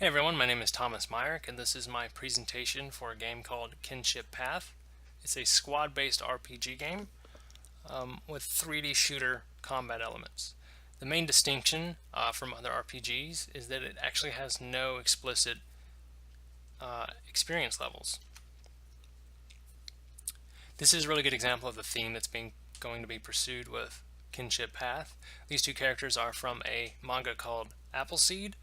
Hey everyone, my name is Thomas Myrick, and this is my presentation for a game called Kinship Path. It's a squad-based RPG game with 3D shooter combat elements. The main distinction from other RPGs is that it actually has no explicit experience levels. This is a really good example of the theme that's going to be pursued with Kinship Path. These two characters are from a manga called Appleseed,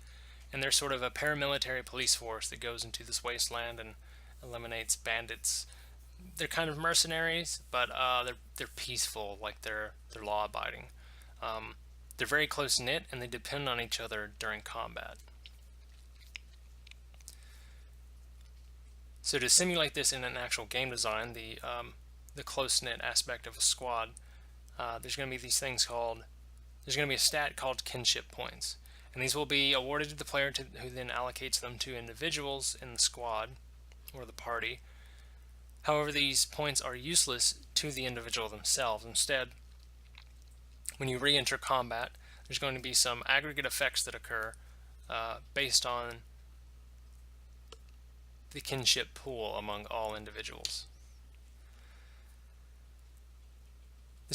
and they're sort of a paramilitary police force that goes into this wasteland and eliminates bandits. They're kind of mercenaries, but they're peaceful, like they're law-abiding. They're very close-knit, and they depend on each other during combat. So to simulate this in an actual game design, the close-knit aspect of a squad, there's going to be there's going to be a stat called kinship points. And these will be awarded to the player who then allocates them to individuals in the squad or the party. However, these points are useless to the individual themselves. Instead, when you re-enter combat, there's going to be some aggregate effects that occur based on the kinship pool among all individuals. The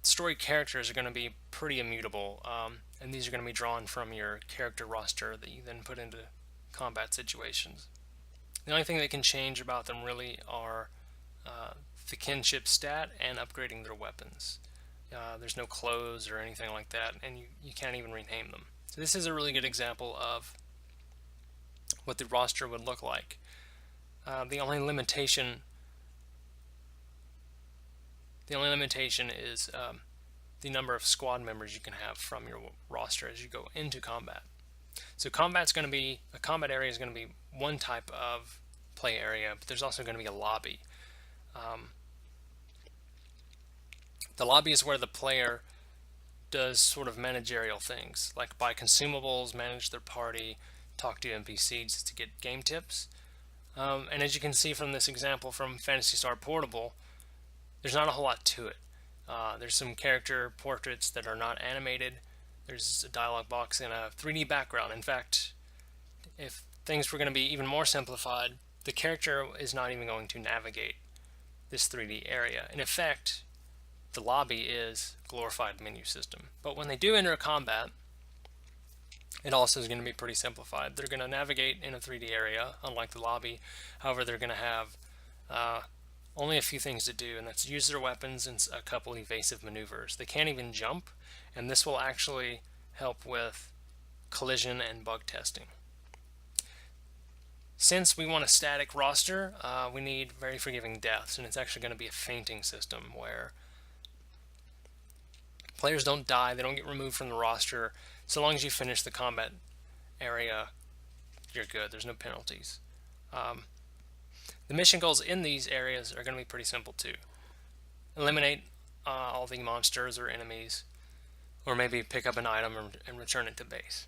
story characters are going to be pretty immutable, and these are going to be drawn from your character roster that you then put into combat situations. The only thing that can change about them really are the kinship stat and upgrading their weapons. There's no clothes or anything like that, and you can't even rename them. So this is a really good example of what the roster would look like. The only limitation is the number of squad members you can have from your roster as you go into combat. So a combat area is going to be one type of play area, but there's also going to be a lobby. The lobby is where the player does sort of managerial things, like buy consumables, manage their party, talk to NPCs to get game tips. And as you can see from this example from Phantasy Star Portable, there's not a whole lot to it. There's some character portraits that are not animated. There's a dialog box and a 3D background. In fact, if things were going to be even more simplified, the character is not even going to navigate this 3D area. In effect, the lobby is a glorified menu system. But when they do enter combat, it also is going to be pretty simplified. They're going to navigate in a 3D area, unlike the lobby. However, they're going to have only a few things to do, and that's use their weapons and a couple evasive maneuvers. They can't even jump, and this will actually help with collision and bug testing. Since we want a static roster, we need very forgiving deaths, and it's actually going to be a fainting system where players don't die, they don't get removed from the roster. So long as you finish the combat area, you're good. There's no penalties. The mission goals in these areas are going to be pretty simple too. Eliminate all the monsters or enemies, or maybe pick up an item and return it to base.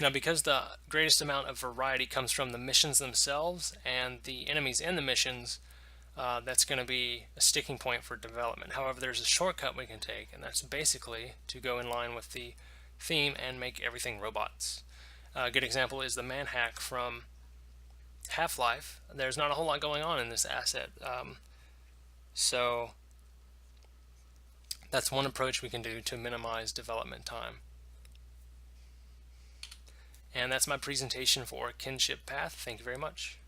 Now, because the greatest amount of variety comes from the missions themselves and the enemies in the missions, that's going to be a sticking point for development. However, there's a shortcut we can take, and that's basically to go in line with the theme and make everything robots. A good example is the manhack from Half-Life. There's not a whole lot going on in this asset, so that's one approach we can do to minimize development time. And that's my presentation for Kinship Path. Thank you very much.